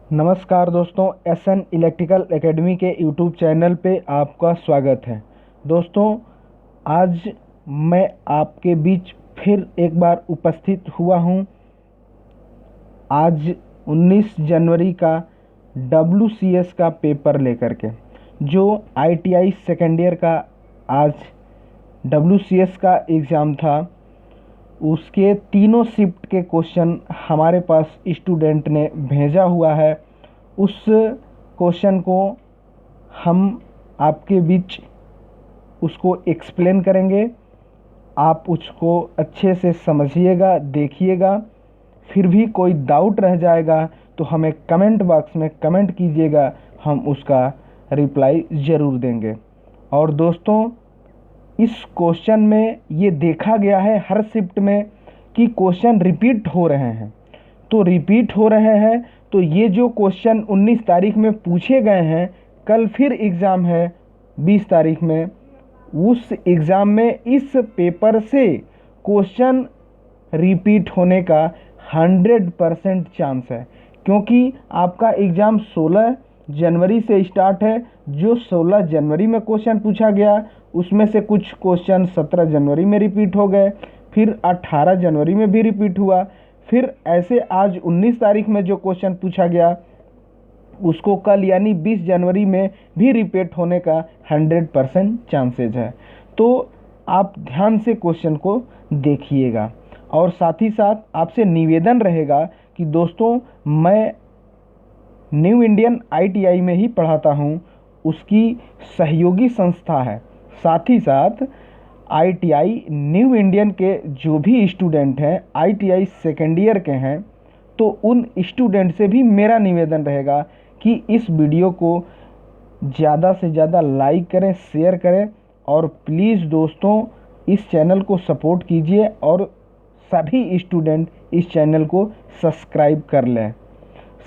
नमस्कार दोस्तों, SN electrical academy के यूट्यूब चैनल पे आपका स्वागत है। दोस्तों, आज मैं आपके बीच फिर एक बार उपस्थित हुआ हूँ। आज 19 जनवरी का WCS का पेपर लेकर के, जो ITI सेकेंड ईयर का आज WCS का एग्ज़ाम था, उसके तीनों शिफ्ट के क्वेश्चन हमारे पास स्टूडेंट ने भेजा हुआ है। उस क्वेश्चन को हम आपके बीच उसको एक्सप्लेन करेंगे। आप उसको अच्छे से समझिएगा, देखिएगा। फिर भी कोई डाउट रह जाएगा तो हमें कमेंट बॉक्स में कमेंट कीजिएगा, हम उसका रिप्लाई ज़रूर देंगे। और दोस्तों, इस क्वेश्चन में ये देखा गया है हर शिफ्ट में कि क्वेश्चन रिपीट हो रहे हैं। तो रिपीट हो रहे हैं तो ये जो क्वेश्चन 19 तारीख में पूछे गए हैं, कल फिर एग्ज़ाम है 20 तारीख में, उस एग्ज़ाम में इस पेपर से क्वेश्चन रिपीट होने का 100% चांस है। क्योंकि आपका एग्ज़ाम 16 जनवरी से स्टार्ट है। जो 16 जनवरी में क्वेश्चन पूछा गया, उसमें से कुछ क्वेश्चन 17 जनवरी में रिपीट हो गए, फिर 18 जनवरी में भी रिपीट हुआ, फिर ऐसे आज 19 तारीख में जो क्वेश्चन पूछा गया उसको कल यानी 20 जनवरी में भी रिपीट होने का 100% चांसेज है। तो आप ध्यान से क्वेश्चन को देखिएगा। और साथ ही साथ आपसे निवेदन रहेगा कि दोस्तों, मैं न्यू इंडियन ITI में ही पढ़ाता हूँ, उसकी सहयोगी संस्था है। साथ ही साथ ITI न्यू इंडियन के जो भी स्टूडेंट हैं, ITI सेकेंड ईयर के हैं, तो उन स्टूडेंट से भी मेरा निवेदन रहेगा कि इस वीडियो को ज़्यादा से ज़्यादा लाइक करें, शेयर करें, और प्लीज़ दोस्तों इस चैनल को सपोर्ट कीजिए और सभी स्टूडेंट इस चैनल को सब्सक्राइब कर लें।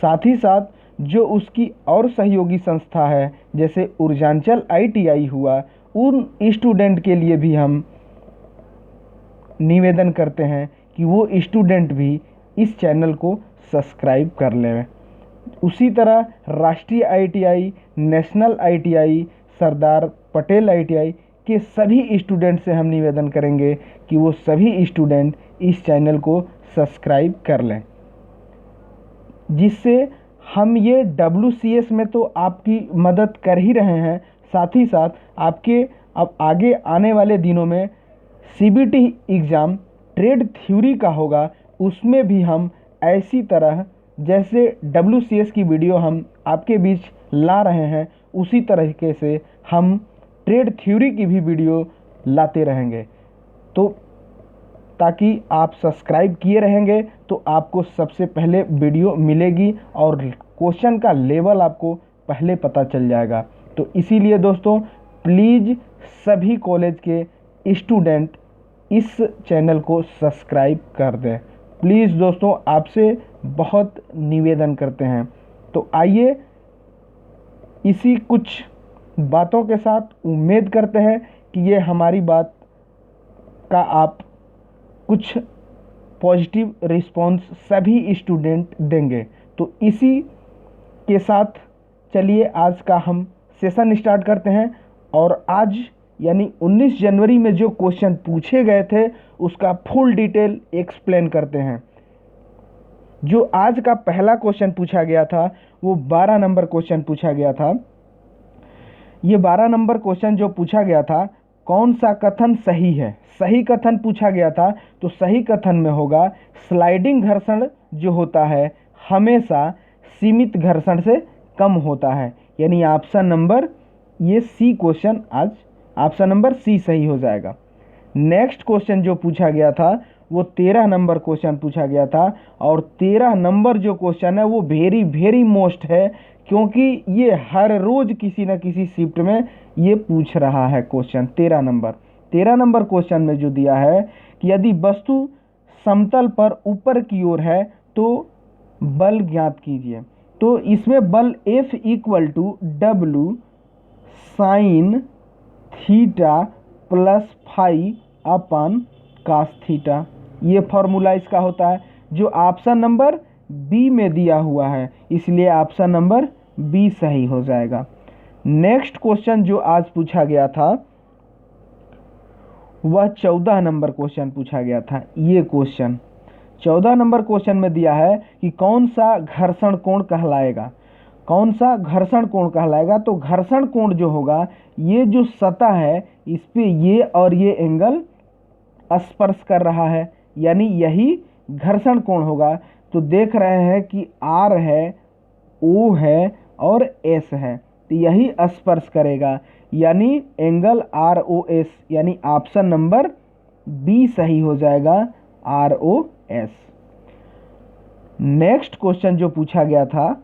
साथ ही साथ जो उसकी और सहयोगी संस्था है, जैसे ऊर्जांचल ITI हुआ, उन स्टूडेंट के लिए भी हम निवेदन करते हैं कि वो स्टूडेंट भी इस चैनल को सब्सक्राइब कर लें। उसी तरह राष्ट्रीय ITI, national ITI, Sardar Patel ITI के सभी स्टूडेंट से हम निवेदन करेंगे कि वो सभी स्टूडेंट इस चैनल को सब्सक्राइब कर लें, जिससे हम ये WCS में तो आपकी मदद कर ही रहे हैं, साथ ही साथ आपके अब आगे आने वाले दिनों में CBT एग्ज़ाम ट्रेड थ्योरी का होगा, उसमें भी हम ऐसी तरह जैसे WCS की वीडियो हम आपके बीच ला रहे हैं, उसी तरीके से हम ट्रेड थ्योरी की भी वीडियो लाते रहेंगे। तो ताकि आप सब्सक्राइब किए रहेंगे तो आपको सबसे पहले वीडियो मिलेगी और क्वेश्चन का लेवल आपको पहले पता चल जाएगा। तो इसीलिए दोस्तों, प्लीज़ सभी कॉलेज के स्टूडेंट इस चैनल को सब्सक्राइब कर दें। प्लीज़ दोस्तों, आपसे बहुत निवेदन करते हैं। तो आइए, इसी कुछ बातों के साथ उम्मीद करते हैं कि ये हमारी बात का आप कुछ पॉजिटिव रिस्पॉन्स सभी स्टूडेंट देंगे। तो इसी के साथ चलिए आज का हम सेशन स्टार्ट करते हैं। और आज यानी 19 जनवरी में जो क्वेश्चन पूछे गए थे उसका फुल डिटेल एक्सप्लेन करते हैं। जो आज का पहला क्वेश्चन पूछा गया था वो 12 नंबर क्वेश्चन पूछा गया था। ये 12 नंबर क्वेश्चन जो पूछा गया था, कौन सा कथन सही है? सही कथन पूछा गया था, तो सही कथन में होगा स्लाइडिंग घर्षण जो होता है हमेशा सीमित घर्षण से कम होता है। यानी ऑप्शन नंबर ये सी क्वेश्चन, आज ऑप्शन नंबर सी सही हो जाएगा। नेक्स्ट क्वेश्चन जो पूछा गया था वो 13 नंबर क्वेश्चन पूछा गया था, और 13 नंबर जो क्वेश्चन है वो वेरी वेरी मोस्ट है, क्योंकि ये हर रोज किसी न किसी शिफ्ट में ये पूछ रहा है क्वेश्चन। 13 नंबर क्वेश्चन में जो दिया है कि यदि वस्तु समतल पर ऊपर की ओर है तो बल ज्ञात कीजिए। तो इसमें बल F = W sin theta plus phi upon cos theta, ये फॉर्मूला इसका होता है। जो ऑप्शन नंबर बी में दिया हुआ है, इसलिए ऑप्शन नंबर बी सही हो जाएगा। नेक्स्ट क्वेश्चन जो आज पूछा गया था वह 14 नंबर क्वेश्चन पूछा गया था। ये क्वेश्चन 14 नंबर क्वेश्चन में दिया है कि कौन सा घर्षण कोण कहलाएगा। कौन सा घर्षण कोण कहलाएगा? तो घर्षण कोण जो होगा, ये जो सतह है इस पे ये और ये एंगल स्पर्श कर रहा है, यानी यही घर्षण कोण होगा। तो देख रहे हैं कि आर है, ओ है और एस है, तो यही स्पर्श करेगा, यानी एंगल आर ओ एस, यानी ऑप्शन नंबर बी सही हो जाएगा, R O S. Next question जो पूछा गया था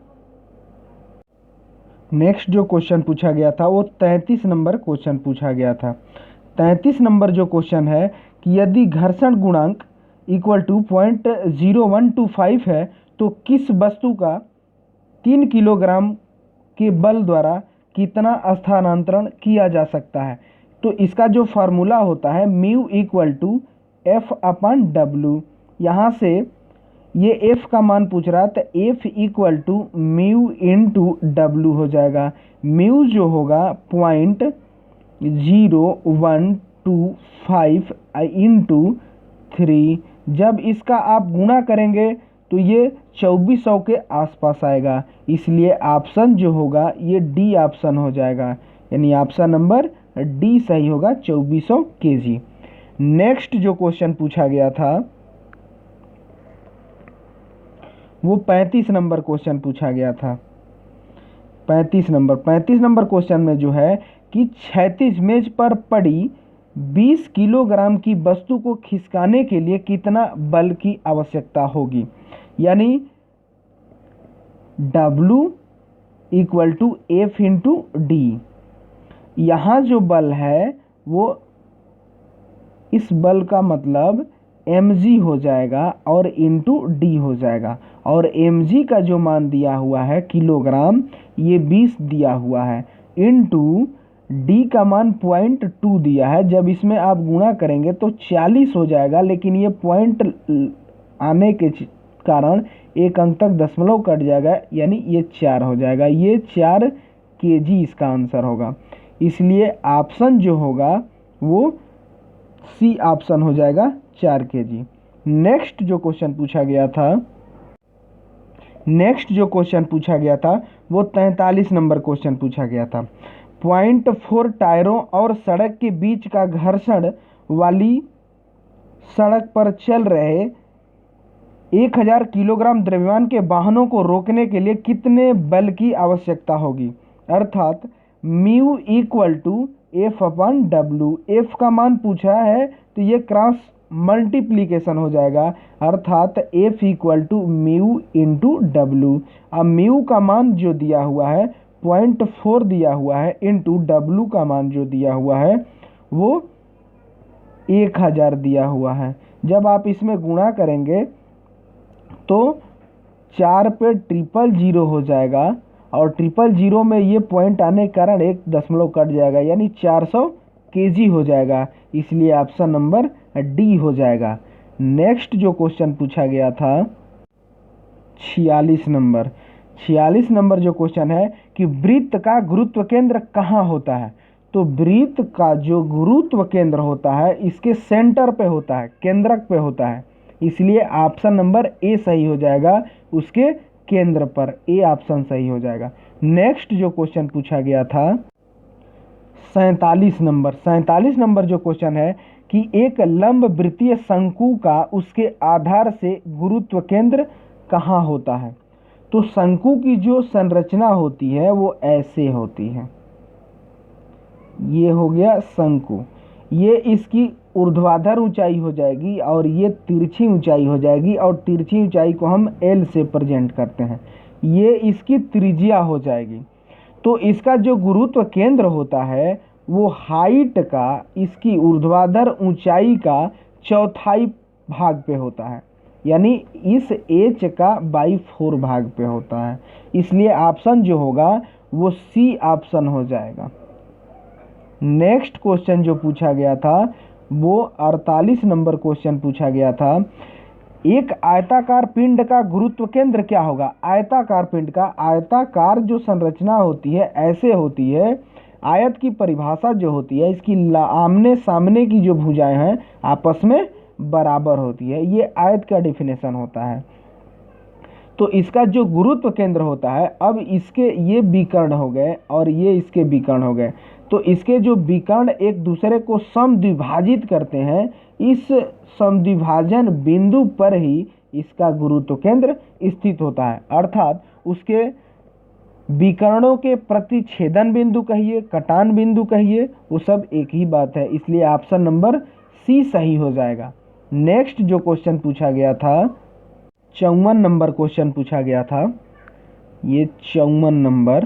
वो 33 नंबर क्वेश्चन पूछा गया था। 33 नंबर जो क्वेश्चन है कि यदि घर्षण गुणांक इक्वल टू 0.0125 है तो किस वस्तु का 3 किलोग्राम के बल द्वारा कितना स्थानांतरण किया जा सकता है। तो इसका जो फार्मूला होता है mu equal to F upon W. यहाँ से ये एफ का मान पूछ रहा है तो F equal to mu into W हो जाएगा। म्यू जो होगा 0.0125 इंटू 3। जब इसका आप गुणा करेंगे तो ये 2400 के आसपास आएगा, इसलिए ऑप्शन जो होगा ये डी ऑप्शन हो जाएगा, यानी ऑप्शन नंबर डी सही होगा, 2400 kg। नेक्स्ट जो क्वेश्चन पूछा गया था वो 35 नंबर क्वेश्चन पूछा गया था। 35 नंबर क्वेश्चन में जो है कि क्षैतिज मेज पर पड़ी 20 किलोग्राम की वस्तु को खिसकाने के लिए कितना बल की आवश्यकता होगी, यानी W equal to F into D. यहाँ जो बल है वो इस बल का मतलब mg हो जाएगा और इंटू डी हो जाएगा, और mg का जो मान दिया हुआ है किलोग्राम, ये 20 दिया हुआ है, इंटू डी का मान 0.2 दिया है। जब इसमें आप गुणा करेंगे तो 40 हो जाएगा, लेकिन ये पॉइंट आने के कारण एक अंक तक दशमलव कट जाएगा, यानी ये 4 हो जाएगा। ये 4 kg इसका आंसर होगा, इसलिए ऑप्शन जो होगा वो सी ऑप्शन हो जाएगा, 4 kg। नेक्स्ट जो क्वेश्चन पूछा गया था वो 43 नंबर क्वेश्चन पूछा गया था। 0.4 टायरों और सड़क के बीच का घर्षण वाली सड़क पर चल रहे 1000 किलोग्राम द्रव्यमान के वाहनों को रोकने के लिए कितने बल की आवश्यकता होगी, अर्थात mu equal to F upon W. F का मान पूछा है तो ये क्रॉस मल्टीप्लीकेशन हो जाएगा, अर्थात F equal to mu into W. अब म्यू का मान जो दिया हुआ है 0.4 दिया हुआ है, इंटू डब्ल्यू का मान जो दिया हुआ है वो 1000 दिया हुआ है। जब आप इसमें गुणा करेंगे तो 4 पे 000 हो जाएगा, और 000 में ये पॉइंट आने के कारण एक दशमलव कट जाएगा, यानी 400 kg हो जाएगा, इसलिए ऑप्शन नंबर डी हो जाएगा। नेक्स्ट जो क्वेश्चन पूछा गया था 46 नंबर जो क्वेश्चन है कि वृत्त का गुरुत्व केंद्र कहाँ होता है। तो वृत्त का जो गुरुत्व केंद्र होता है इसके सेंटर पे होता है, केंद्रक पे होता है, इसलिए ऑप्शन नंबर ए सही हो जाएगा, उसके केंद्र पर ए ऑप्शन सही हो जाएगा। नेक्स्ट जो क्वेश्चन पूछा गया था 47 नंबर जो क्वेश्चन है कि एक लंब वृत्तीय शंकु का उसके आधार से गुरुत्व केंद्र कहाँ होता है। तो शंकु की जो संरचना होती है वो ऐसे होती है, ये हो गया शंकु, ये इसकी ऊर्ध्वाधर ऊंचाई हो जाएगी और ये तिरछी ऊंचाई हो जाएगी, और तिरछी ऊंचाई को हम एल से प्रेजेंट करते हैं, ये इसकी त्रिज्या हो जाएगी। तो इसका जो गुरुत्व केंद्र होता है वो हाइट का इसकी ऊर्ध्वाधर ऊंचाई का 1/4 भाग पे होता है, यानी इस एच का 4 भाग पे होता है, इसलिए ऑप्शन जो होगा वो सी ऑप्शन हो जाएगा। नेक्स्ट क्वेश्चन जो पूछा गया था वो 48 नंबर क्वेश्चन पूछा गया था। एक आयताकार पिंड का गुरुत्व केंद्र क्या होगा? आयताकार पिंड का, आयताकार जो संरचना होती है ऐसे होती है, आयत की परिभाषा जो होती है इसकी आमने सामने की जो भुजाएं हैं आपस में बराबर होती है, ये आयत का डेफिनेशन होता है। तो इसका जो गुरुत्व केंद्र होता है, अब इसके ये विकर्ण हो गए और ये इसके विकर्ण हो गए, तो इसके जो विकर्ण एक दूसरे को समद्विभाजित करते हैं, इस समद्विभाजन बिंदु पर ही इसका गुरुत्व केंद्र स्थित होता है। अर्थात उसके विकर्णों के प्रतिच्छेदन बिंदु कहिए, कटान बिंदु कहिए, वो सब एक ही बात है, इसलिए ऑप्शन नंबर सी सही हो जाएगा। नेक्स्ट जो क्वेश्चन पूछा गया था, 54 नंबर क्वेश्चन पूछा गया था, ये 54 नंबर,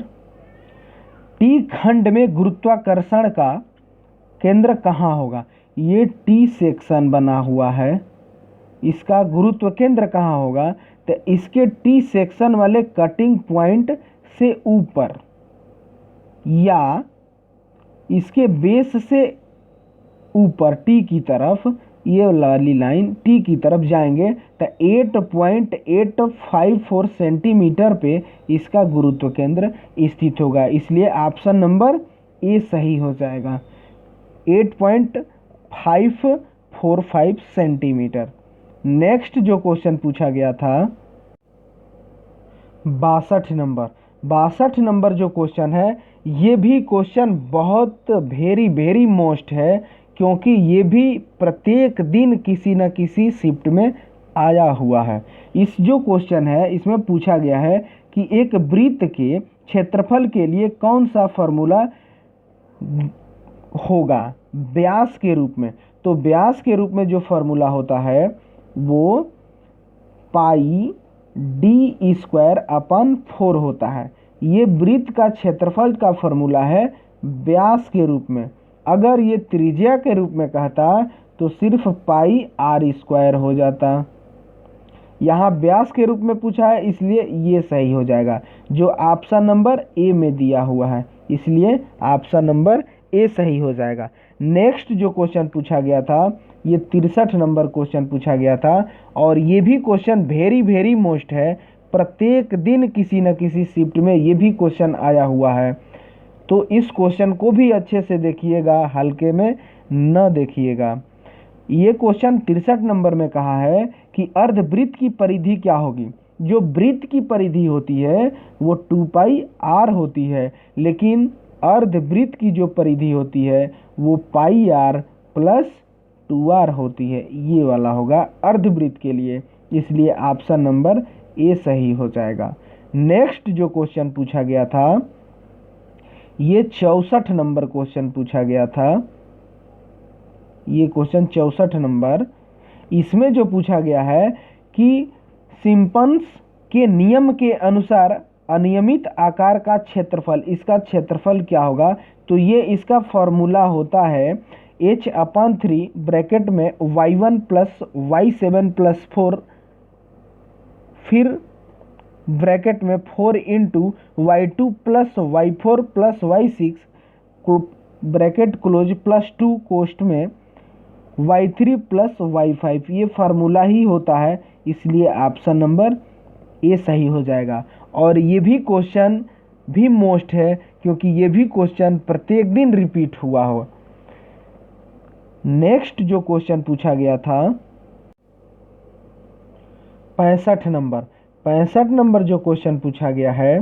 टी खंड में गुरुत्वाकर्षण का केंद्र कहाँ होगा? ये टी सेक्शन बना हुआ है, इसका गुरुत्व केंद्र कहाँ होगा? तो इसके टी सेक्शन वाले कटिंग पॉइंट से ऊपर या इसके बेस से ऊपर टी की तरफ, ये वाली लाइन टी की तरफ जाएंगे तो 8.854 सेंटीमीटर पे इसका गुरुत्व केंद्र स्थित होगा, इसलिए ऑप्शन नंबर ए सही हो जाएगा, 8.545 सेंटीमीटर। नेक्स्ट जो क्वेश्चन पूछा गया था 62 नंबर जो क्वेश्चन है, ये भी क्वेश्चन बहुत वेरी मोस्ट है, क्योंकि ये भी प्रत्येक दिन किसी न किसी शिफ्ट में आया हुआ है। इस जो क्वेश्चन है इसमें पूछा गया है कि एक वृत्त के क्षेत्रफल के लिए कौन सा फॉर्मूला होगा व्यास के रूप में? तो व्यास के रूप में जो फॉर्मूला होता है वो पाई डी स्क्वायर अपन 4 होता है। ये वृत्त का क्षेत्रफल का फॉर्मूला है व्यास के रूप में। अगर ये त्रिज्या के रूप में कहता तो सिर्फ पाई आर स्क्वायर हो जाता। यहाँ व्यास के रूप में पूछा है, इसलिए ये सही हो जाएगा, जो ऑप्शन नंबर ए में दिया हुआ है, इसलिए ऑप्शन नंबर ए सही हो जाएगा। नेक्स्ट जो क्वेश्चन पूछा गया था, ये 63 नंबर क्वेश्चन पूछा गया था, और ये भी क्वेश्चन वेरी मोस्ट है, प्रत्येक दिन किसी न किसी शिफ्ट में ये भी क्वेश्चन आया हुआ है। तो इस क्वेश्चन को भी अच्छे से देखिएगा, हल्के में न देखिएगा। ये क्वेश्चन 63 नंबर में कहा है कि अर्धवृत्त की परिधि क्या होगी? जो वृत्त की परिधि होती है वो 2 पाई आर होती है, लेकिन अर्धवृत्त की जो परिधि होती है वो पाई आर प्लस 2r होती है, ये वाला होगा अर्धवृत्त के लिए, इसलिए ऑप्शन नंबर ए सही हो जाएगा। नेक्स्ट जो क्वेश्चन पूछा गया था, ये 64 नंबर क्वेश्चन पूछा गया था, ये क्वेश्चन 64 नंबर, इसमें जो पूछा गया है कि सिम्पन्स के नियम के अनुसार अनियमित आकार का क्षेत्रफल, इसका क्षेत्रफल क्या होगा? तो ये इसका फॉर्मूला होता है h/3 ब्रैकेट में y1 प्लस y7 प्लस 4, फिर ब्रैकेट में 4 into y2 plus y4 plus y6 bracket close plus 2 कोष्ठ में y3 प्लस y5, ये फार्मूला ही होता है, इसलिए ऑप्शन नंबर ए सही हो जाएगा। और ये भी क्वेश्चन भी मोस्ट है, क्योंकि ये भी क्वेश्चन प्रत्येक दिन रिपीट हुआ हो। नेक्स्ट जो क्वेश्चन पूछा गया था 65 नंबर जो क्वेश्चन पूछा गया है,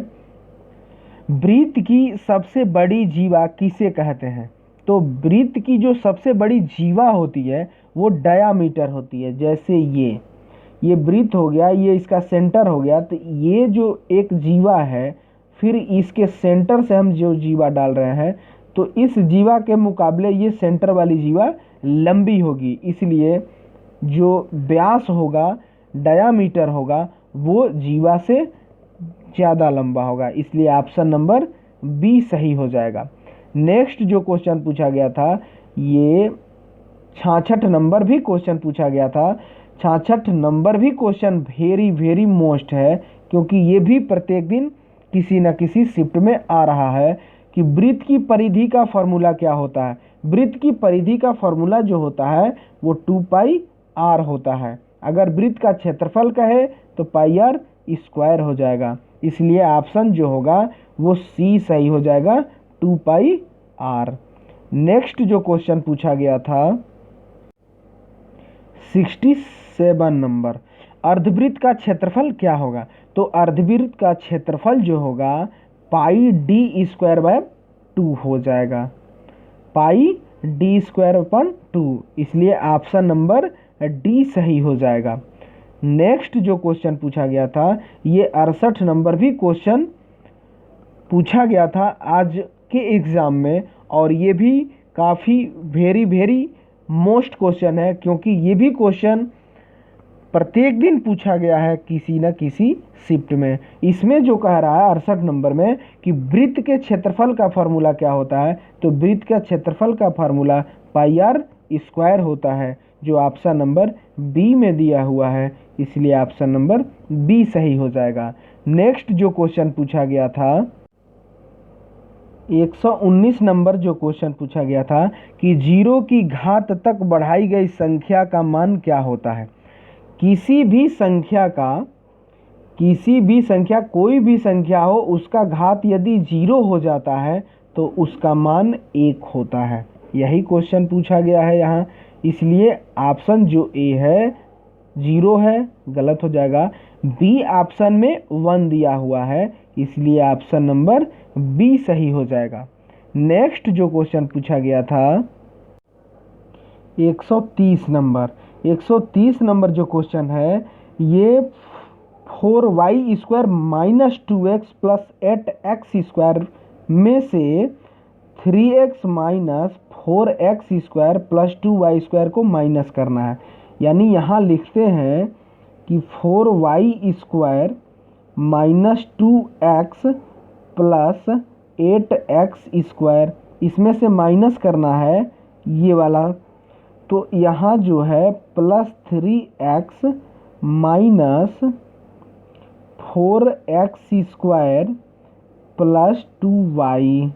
वृत्त की सबसे बड़ी जीवा किसे कहते हैं? तो वृत्त की जो सबसे बड़ी जीवा होती है वो डायामीटर होती है। जैसे ये वृत्त हो गया, ये इसका सेंटर हो गया, तो ये जो एक जीवा है, फिर इसके सेंटर से हम जो जीवा डाल रहे हैं, तो इस जीवा के मुकाबले ये सेंटर वाली जीवा लंबी होगी, इसलिए जो व्यास होगा, डायामीटर होगा, वो जीवा से ज़्यादा लंबा होगा, इसलिए ऑप्शन नंबर बी सही हो जाएगा। नेक्स्ट जो क्वेश्चन पूछा गया था, ये 66 नंबर भी क्वेश्चन पूछा गया था। 66 नंबर भी क्वेश्चन वेरी मोस्ट है, क्योंकि ये भी प्रत्येक दिन किसी न किसी शिफ्ट में आ रहा है कि वृत्त की परिधि का फॉर्मूला क्या होता है। वृत्त की परिधि का फॉर्मूला जो होता है वो 2 पाई आर होता है, अगर वृत्त का क्षेत्रफल कहे तो पाई आर स्क्वायर हो जाएगा, इसलिए ऑप्शन जो होगा वो सी सही हो जाएगा, 2 पाई आर। नेक्स्ट जो क्वेश्चन पूछा गया था 67 नंबर, अर्धवृत्त का क्षेत्रफल क्या होगा? तो अर्धवृत्त का क्षेत्रफल जो होगा पाई डी स्क्वायर बाय 2 हो जाएगा, पाई डी स्क्वायर अपन 2, इसलिए ऑप्शन नंबर डी सही हो जाएगा। नेक्स्ट जो क्वेश्चन पूछा गया था, ये 68 नंबर भी क्वेश्चन पूछा गया था आज के एग्ज़ाम में, और ये भी काफ़ी वेरी मोस्ट क्वेश्चन है, क्योंकि ये भी क्वेश्चन प्रत्येक दिन पूछा गया है किसी न किसी शिफ्ट में। इसमें जो कह रहा है 68 नंबर में कि वृत्त के क्षेत्रफल का फार्मूला क्या होता है, तो वृत्त का क्षेत्रफल का फार्मूला पाई आर स्क्वायर होता है, जो ऑप्शन नंबर बी में दिया हुआ है, इसलिए ऑप्शन नंबर बी सही हो जाएगा। नेक्स्ट जो क्वेश्चन पूछा गया था 119 नंबर जो क्वेश्चन पूछा गया था कि 0 की घात तक बढ़ाई गई संख्या का मान क्या होता है? किसी भी संख्या कोई भी संख्या हो, उसका घात यदि 0 हो जाता है तो उसका मान 1 होता है, यही क्वेश्चन पूछा गया है यहाँ, इसलिए ऑप्शन जो ए है 0 है, गलत हो जाएगा। बी ऑप्शन में 1 दिया हुआ है, इसलिए ऑप्शन नंबर बी सही हो जाएगा। नेक्स्ट जो क्वेश्चन पूछा गया था 130 नंबर जो क्वेश्चन है, ये 4y square minus 2x plus 8x square में से 3x minus 4x square plus 2y square को माइनस करना है। यानी यहाँ लिखते हैं कि 4y square minus 2x plus 8x square, इसमें से माइनस करना है ये वाला, तो यहाँ जो है plus 3x minus 4x square plus 2y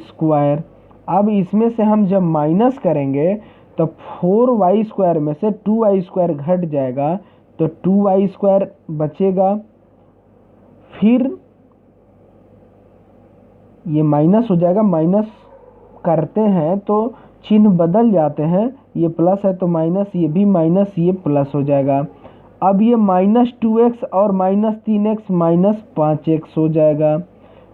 square. अब इसमें से हम जब माइनस करेंगे तो 4y स्क्वायर में से 2y स्क्वायर घट जाएगा, तो 2y स्क्वायर बचेगा, फिर ये माइनस हो जाएगा, माइनस करते हैं तो चिन्ह बदल जाते हैं, ये प्लस है तो माइनस, ये भी माइनस, ये प्लस हो जाएगा। अब ये माइनस 2x और माइनस 3x माइनस 5x हो जाएगा,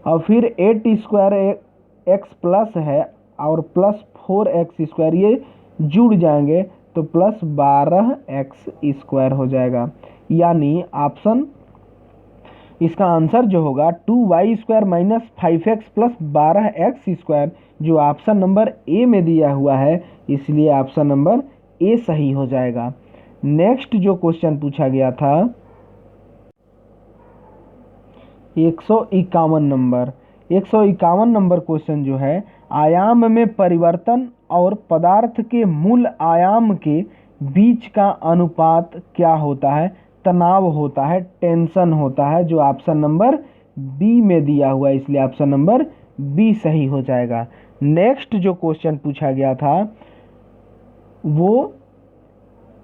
और फिर 8 स्क्वायर x प्लस है और प्लस 4x स्क्वायर, ये जुड़ जाएंगे तो प्लस 12x स्क्वायर हो जाएगा। यानी ऑप्शन इसका आंसर जो होगा 2y square minus 5x plus 12x square, जो ऑप्शन नंबर ए में दिया हुआ है, इसलिए ऑप्शन नंबर ए सही हो जाएगा। नेक्स्ट जो क्वेश्चन पूछा गया था 151 नंबर क्वेश्चन जो है, आयाम में परिवर्तन और पदार्थ के मूल आयाम के बीच का अनुपात क्या होता है? तनाव होता है, टेंशन होता है, जो ऑप्शन नंबर बी में दिया हुआ है, इसलिए ऑप्शन नंबर बी सही हो जाएगा। नेक्स्ट जो क्वेश्चन पूछा गया था वो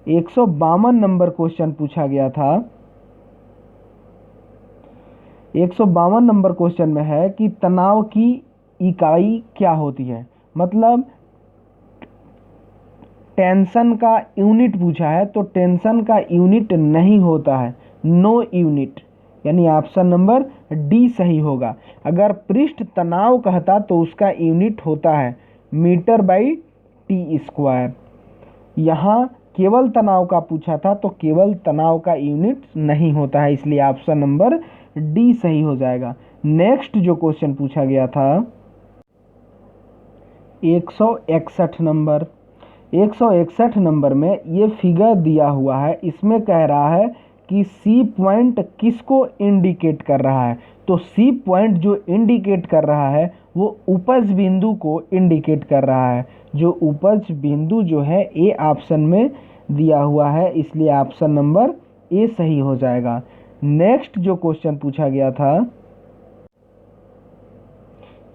152 नंबर क्वेश्चन पूछा गया था। 152 नंबर क्वेश्चन में है कि तनाव की इकाई क्या होती है, मतलब टेंशन का यूनिट पूछा है, तो टेंशन का यूनिट नहीं होता है, नो यूनिट, यानी ऑप्शन नंबर डी सही होगा। अगर पृष्ठ तनाव कहता तो उसका यूनिट होता है मीटर बाई टी स्क्वायर। यहाँ केवल तनाव का पूछा था तो केवल तनाव का यूनिट नहीं होता है, इसलिए ऑप्शन नंबर डी सही हो जाएगा। नेक्स्ट जो क्वेश्चन पूछा गया था 161 नंबर में ये फिगर दिया हुआ है, इसमें कह रहा है कि सी पॉइंट किसको इंडिकेट कर रहा है, तो सी पॉइंट जो इंडिकेट कर रहा है वो उपज बिंदु को इंडिकेट कर रहा है, जो उपज बिंदु जो है ए ऑप्शन में दिया हुआ है, इसलिए ऑप्शन नंबर ए सही हो जाएगा। नेक्स्ट जो क्वेश्चन पूछा गया था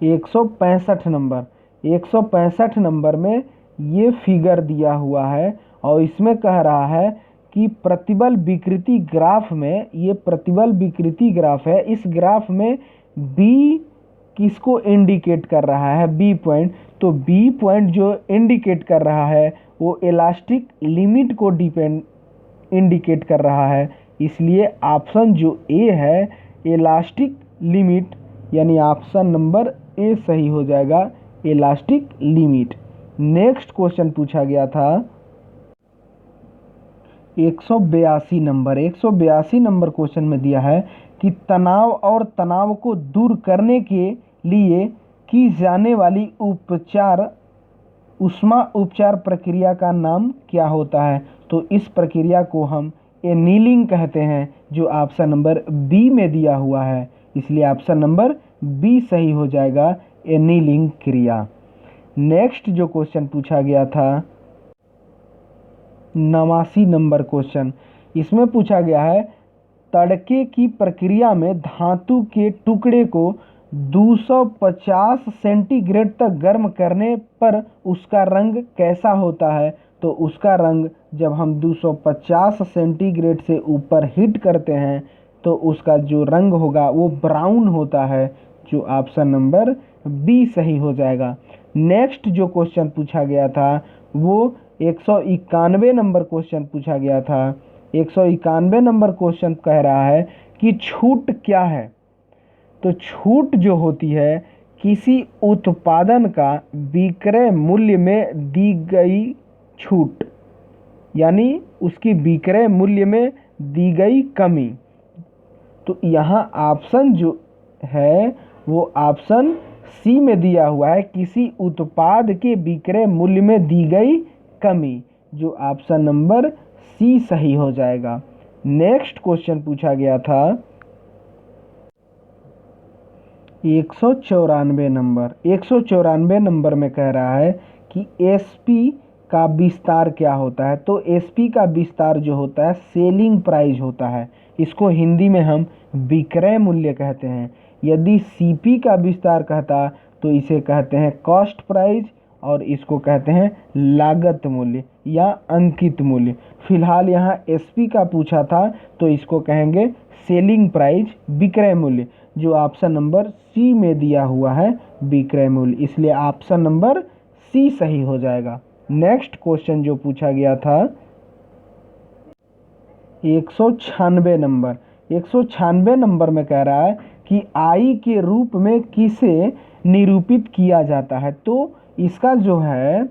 165 नंबर में ये फिगर दिया हुआ है और इसमें कह रहा है कि प्रतिबल विकृति ग्राफ में, ये प्रतिबल विकृति ग्राफ है, इस ग्राफ में बी किसको इंडिकेट कर रहा है, बी पॉइंट। तो बी पॉइंट जो इंडिकेट कर रहा है वो इलास्टिक लिमिट को इंडिकेट कर रहा है, इसलिए ऑप्शन जो ए है इलास्टिक लिमिट, यानी ऑप्शन नंबर ए सही हो जाएगा, इलास्टिक लिमिट। नेक्स्ट क्वेश्चन पूछा गया था 182 नंबर क्वेश्चन में दिया है कि तनाव और तनाव को दूर करने के लिए की जाने वाली ऊष्मा उपचार प्रक्रिया का नाम क्या होता है। तो इस प्रक्रिया को हम एनीलिंग कहते हैं, जो ऑप्शन नंबर बी में दिया हुआ है, इसलिए ऑप्शन नंबर बी सही हो जाएगा, एनीलिंग क्रिया। नेक्स्ट जो क्वेश्चन पूछा गया था 89 नंबर क्वेश्चन, इसमें पूछा गया है तड़के की प्रक्रिया में धातु के टुकड़े को 250 सेंटीग्रेड तक गर्म करने पर उसका रंग कैसा होता है। तो उसका रंग जब हम 250 सेंटीग्रेड से ऊपर हीट करते हैं तो उसका जो रंग होगा वो ब्राउन होता है, जो ऑप्शन नंबर बी सही हो जाएगा। नेक्स्ट जो क्वेश्चन पूछा गया था वो 191 नंबर क्वेश्चन पूछा गया था। 191 नंबर क्वेश्चन कह रहा है कि छूट क्या है। तो छूट जो होती है किसी उत्पादन का विक्रय मूल्य में दी गई छूट, यानी उसकी विक्रय मूल्य में दी गई कमी। तो यहाँ ऑप्शन जो है वो ऑप्शन सी में दिया हुआ है, किसी उत्पाद के विक्रय मूल्य में दी गई कमी, जो ऑप्शन नंबर सी सही हो जाएगा। नेक्स्ट क्वेश्चन पूछा गया था 194 नंबर में कह रहा है कि एसपी का विस्तार क्या होता है। तो एसपी का विस्तार जो होता है सेलिंग प्राइस होता है, इसको हिंदी में हम विक्रय मूल्य कहते हैं। यदि सीपी का विस्तार कहता तो इसे कहते हैं कॉस्ट प्राइस, और इसको कहते हैं लागत मूल्य या अंकित मूल्य। फिलहाल यहाँ एसपी का पूछा था तो इसको कहेंगे सेलिंग प्राइस, विक्रय मूल्य, जो ऑप्शन नंबर सी में दिया हुआ है विक्रय मूल्य, इसलिए ऑप्शन नंबर सी सही हो जाएगा। नेक्स्ट क्वेश्चन जो पूछा गया था 196 नंबर में कह रहा है कि आई के रूप में किसे निरूपित किया जाता है। तो इसका जो है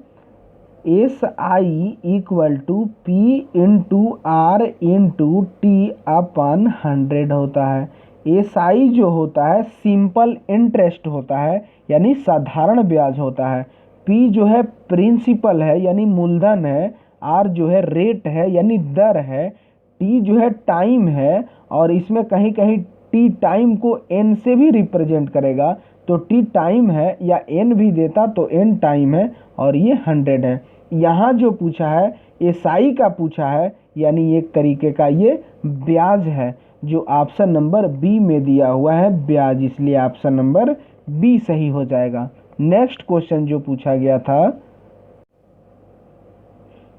S I equal to P into R into T upon 100 होता है। एस आई जो होता है सिंपल इंटरेस्ट होता है, यानी साधारण ब्याज होता है। पी जो है प्रिंसिपल है, यानी मूलधन है। आर जो है रेट है, यानी दर है। टी जो है टाइम है, और इसमें कहीं कहीं टी टाइम को एन से भी रिप्रेजेंट करेगा, तो टी टाइम है, या एन भी देता तो एन टाइम है, और ये 100 है। यहाँ जो पूछा है एसआई का पूछा है, यानी एक तरीके का ये ब्याज है, जो ऑप्शन नंबर बी में दिया हुआ है ब्याज, इसलिए ऑप्शन नंबर बी सही हो जाएगा। नेक्स्ट क्वेश्चन जो पूछा गया था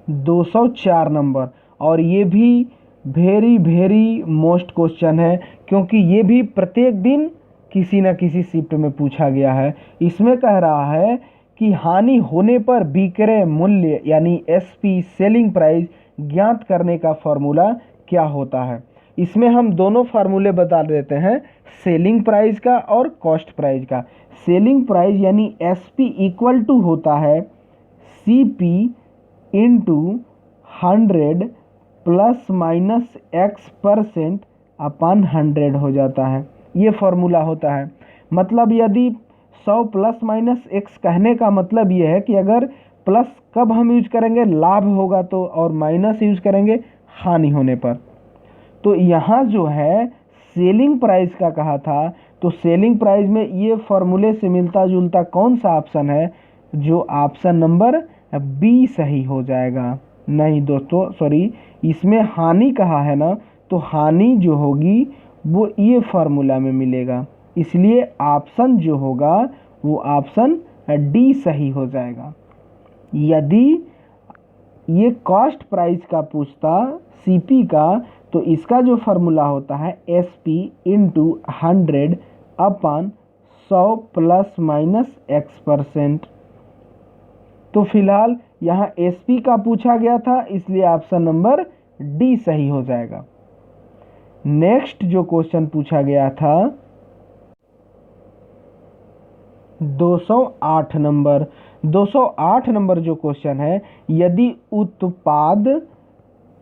204 नंबर, और ये भी वेरी मोस्ट क्वेश्चन है, क्योंकि ये भी प्रत्येक दिन किसी न किसी शिफ्ट में पूछा गया है। इसमें कह रहा है कि हानि होने पर विक्रय मूल्य यानी एसपी सेलिंग प्राइस ज्ञात करने का फॉर्मूला क्या होता है। इसमें हम दोनों फार्मूले बता देते हैं, सेलिंग प्राइस का और कॉस्ट प्राइस का। सेलिंग प्राइस यानी एसपी इक्वल टू होता है CP into 100 plus minus x% अपन 100 हो जाता है। ये फॉर्मूला होता है। मतलब यदि 100 प्लस माइनस x कहने का मतलब ये है कि अगर प्लस कब हम यूज करेंगे, लाभ होगा तो, और माइनस यूज करेंगे हानि होने पर। तो यहाँ जो है सेलिंग प्राइस का कहा था, तो सेलिंग प्राइस में ये फॉर्मूले से मिलता जुलता कौन सा ऑप्शन है, जो ऑप्शन नंबर बी सही हो जाएगा। नहीं दोस्तों सॉरी, इसमें हानि कहा है ना, तो हानि जो होगी वो ये फार्मूला में मिलेगा, इसलिए ऑप्शन जो होगा वो ऑप्शन डी सही हो जाएगा। यदि ये कॉस्ट प्राइस का पूछता सीपी का, तो इसका जो फार्मूला होता है एसपी इंटू 100 अपन 100 प्लस माइनस x%। तो फिलहाल यहाँ एसपी का पूछा गया था, इसलिए ऑप्शन नंबर डी सही हो जाएगा। नेक्स्ट जो क्वेश्चन पूछा गया था 208 नंबर। 208 नंबर जो क्वेश्चन है, यदि उत्पाद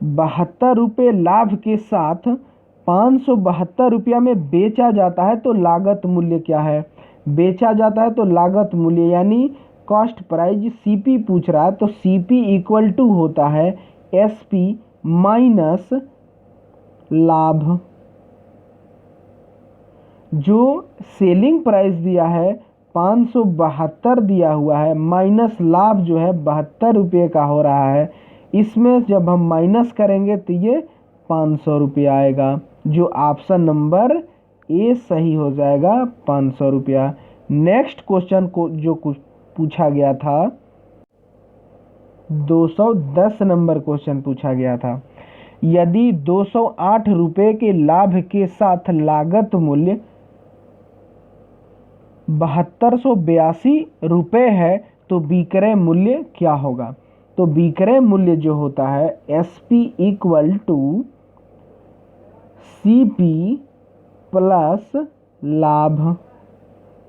72 रुपये लाभ के साथ 572 रुपया में बेचा जाता है तो लागत मूल्य क्या है। बेचा जाता है तो लागत मूल्य यानी कॉस्ट प्राइस सीपी पूछ रहा है, तो सीपी इक्वल टू होता है एसपी माइनस लाभ। जो सेलिंग प्राइस दिया है 572 दिया हुआ है, माइनस लाभ जो है 72 रुपये का हो रहा है, इसमें जब हम माइनस करेंगे तो ये 500 रुपये आएगा, जो ऑप्शन नंबर ए सही हो जाएगा 500 रुपया। नेक्स्ट क्वेश्चन को जो कुछ पूछा गया था 210 नंबर क्वेश्चन पूछा गया था, यदि 208 रुपये के लाभ के साथ लागत मूल्य 7282 रुपये है तो विक्रय मूल्य क्या होगा। तो विक्रय मूल्य जो होता है SP equal to CP plus लाभ।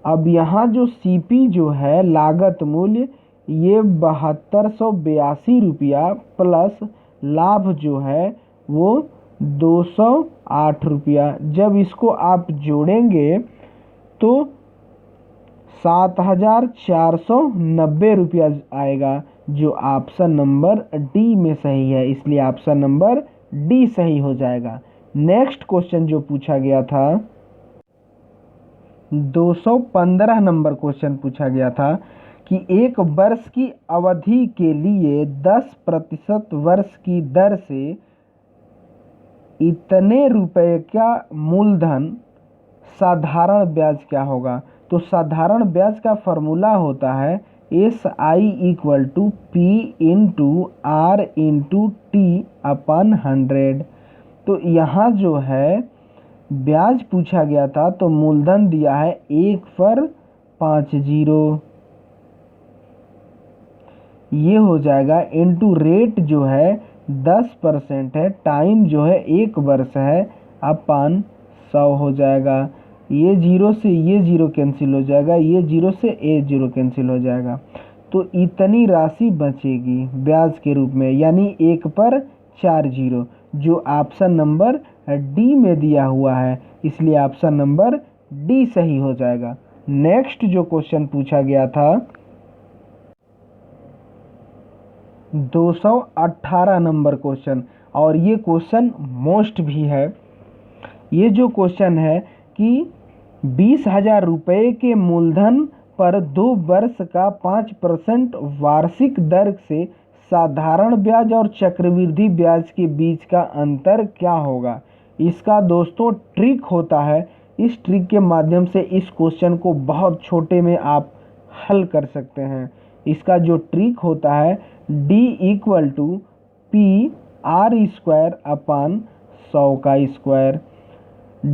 अब यहाँ जो सीपी जो है लागत मूल्य ये 7282 रुपया प्लस लाभ जो है वो 208 रुपया, जब इसको आप जोड़ेंगे तो 7490 रुपया आएगा, जो ऑप्शन नंबर डी में सही है, इसलिए ऑप्शन नंबर डी सही हो जाएगा। नेक्स्ट क्वेश्चन जो पूछा गया था 215 नंबर क्वेश्चन पूछा गया था कि एक वर्ष की अवधि के लिए 10% वर्ष की दर से इतने रुपए का मूलधन साधारण ब्याज क्या होगा। तो साधारण ब्याज का फॉर्मूला होता है S I equal to P into R into T upon 100। तो यहाँ जो है ब्याज पूछा गया था, तो मूलधन दिया है 1/50, ये हो जाएगा इंटू रेट जो है 10% है, टाइम जो है 1 वर्ष है, अपन 100 हो जाएगा। ये जीरो से ये जीरो कैंसिल हो जाएगा, ये जीरो से ये जीरो कैंसिल हो जाएगा, तो इतनी राशि बचेगी ब्याज के रूप में, यानी 1/4, जो ऑप्शन नंबर डी में दिया हुआ है, इसलिए ऑप्शन नंबर डी सही हो जाएगा। नेक्स्ट जो क्वेश्चन पूछा गया था 218 नंबर क्वेश्चन, और ये क्वेश्चन मोस्ट भी है। ये जो क्वेश्चन है कि 20,000 रुपये के मूलधन पर 2 वर्ष का 5% वार्षिक दर से साधारण ब्याज और चक्रवृद्धि ब्याज के बीच का अंतर क्या होगा। इसका दोस्तों ट्रिक होता है, इस ट्रिक के माध्यम से इस क्वेश्चन को बहुत छोटे में आप हल कर सकते हैं। इसका जो ट्रिक होता है D equal to P R square upon 100 का स्क्वायर।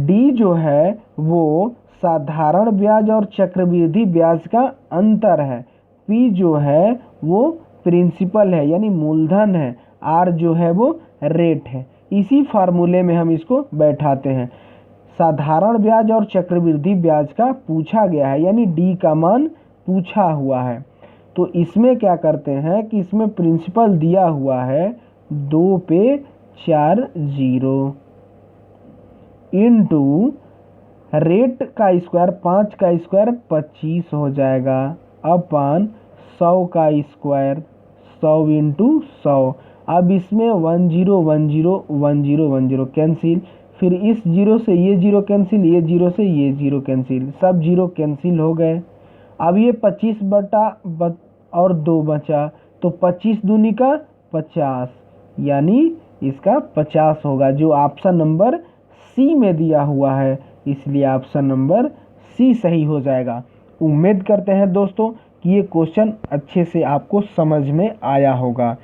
D जो है वो साधारण ब्याज और चक्रवृद्धि ब्याज का अंतर है, P जो है वो प्रिंसिपल है यानी मूलधन है, R जो है वो रेट है। इसी फार्मूले में हम इसको बैठाते हैं। साधारण ब्याज और चक्रवृद्धि ब्याज का पूछा गया है, यानी D का मान पूछा हुआ है, तो इसमें क्या करते हैं कि इसमें प्रिंसिपल दिया हुआ है 2 पे 4 0 इंटू रेट का स्क्वायर 5 का स्क्वायर 25 हो जाएगा अपन 100 का स्क्वायर 100 इंटू 100। अब इसमें 1 0 1 0 1 0 1 0 कैंसिल, फिर इस जीरो से ये जीरो कैंसिल, ये जीरो से ये जीरो कैंसिल, सब जीरो कैंसिल हो गए। अब ये 25 बटा और 2 बचा, तो 25 दूनी का 50, यानी इसका 50 होगा, जो ऑप्शन नंबर सी में दिया हुआ है, इसलिए ऑप्शन नंबर सी सही हो जाएगा। उम्मीद करते हैं दोस्तों कि ये क्वेश्चन अच्छे से आपको समझ में आया होगा।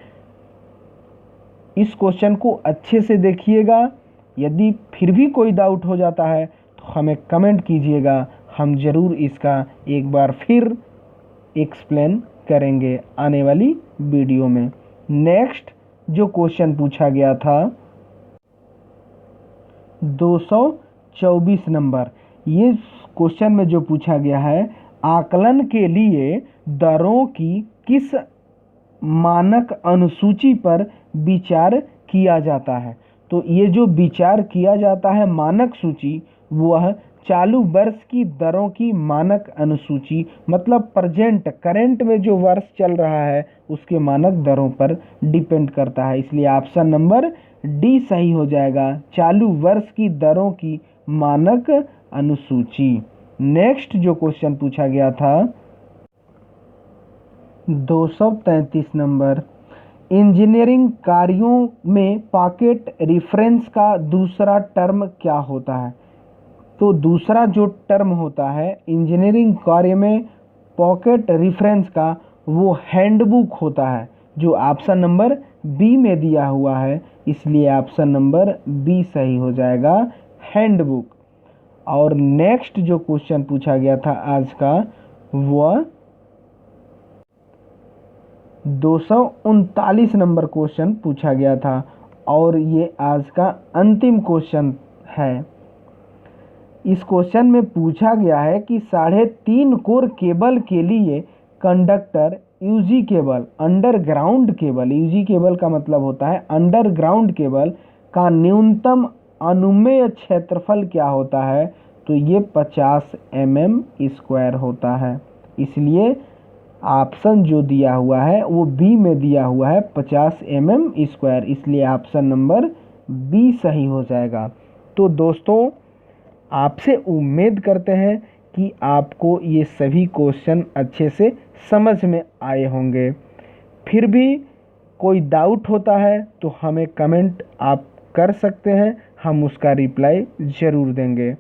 इस क्वेश्चन को अच्छे से देखिएगा। यदि फिर भी कोई डाउट हो जाता है तो हमें कमेंट कीजिएगा, हम ज़रूर इसका एक बार फिर एक्सप्लेन करेंगे आने वाली वीडियो में। नेक्स्ट जो क्वेश्चन पूछा गया था 224 नंबर, ये क्वेश्चन में जो पूछा गया है, आकलन के लिए दरों की किस मानक अनुसूची पर विचार किया जाता है। तो ये जो विचार किया जाता है मानक सूची, वह चालू वर्ष की दरों की मानक अनुसूची, मतलब करेंट में जो वर्ष चल रहा है उसके मानक दरों पर डिपेंड करता है। इसलिए ऑप्शन नंबर डी सही हो जाएगा, चालू वर्ष की दरों की मानक अनुसूची। नेक्स्ट जो क्वेश्चन पूछा गया था 233 नंबर, इंजीनियरिंग कार्यों में पॉकेट रेफरेंस का दूसरा टर्म क्या होता है। तो दूसरा जो टर्म होता है इंजीनियरिंग कार्य में पॉकेट रेफरेंस का, वो हैंडबुक होता है, जो ऑप्शन नंबर बी में दिया हुआ है। इसलिए ऑप्शन नंबर बी सही हो जाएगा, हैंडबुक। और नेक्स्ट जो क्वेश्चन पूछा गया था आज का, वह 239 नंबर क्वेश्चन पूछा गया था और ये आज का अंतिम क्वेश्चन है। इस क्वेश्चन में पूछा गया है कि 3.5 कोर केबल के लिए conductor UG cable, underground cable, UG cable का मतलब होता है अंडरग्राउंड केबल, का न्यूनतम अनुमेय क्षेत्रफल क्या होता है। तो ये 50 mm² होता है। इसलिए ऑप्शन जो दिया हुआ है वो बी में दिया हुआ है, 50 mm²। इसलिए ऑप्शन नंबर बी सही हो जाएगा। तो दोस्तों, आपसे उम्मीद करते हैं कि आपको ये सभी क्वेश्चन अच्छे से समझ में आए होंगे। फिर भी कोई डाउट होता है तो हमें कमेंट आप कर सकते हैं, हम उसका रिप्लाई ज़रूर देंगे।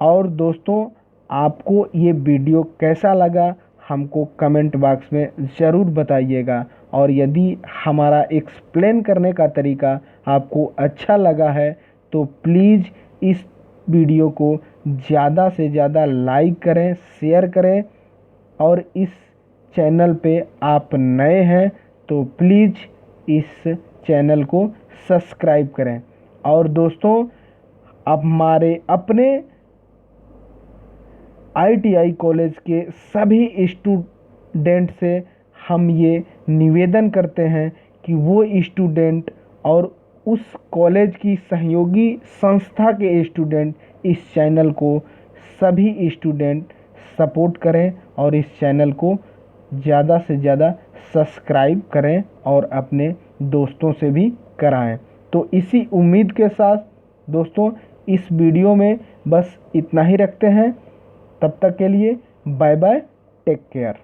और दोस्तों, आपको ये वीडियो कैसा लगा हमको कमेंट बॉक्स में ज़रूर बताइएगा। और यदि हमारा एक्सप्लेन करने का तरीका आपको अच्छा लगा है तो प्लीज़ इस वीडियो को ज़्यादा से ज़्यादा लाइक करें, शेयर करें। और इस चैनल पे आप नए हैं तो प्लीज़ इस चैनल को सब्सक्राइब करें। और दोस्तों, हमारे अपने ITI कॉलेज के सभी स्टूडेंट से हम ये निवेदन करते हैं कि वो स्टूडेंट और उस कॉलेज की सहयोगी संस्था के स्टूडेंट इस चैनल को, सभी स्टूडेंट सपोर्ट करें और इस चैनल को ज़्यादा से ज़्यादा सब्सक्राइब करें और अपने दोस्तों से भी कराएं। तो इसी उम्मीद के साथ दोस्तों, इस वीडियो में बस इतना ही रखते हैं। तब तक के लिए बाय बाय, टेक केयर।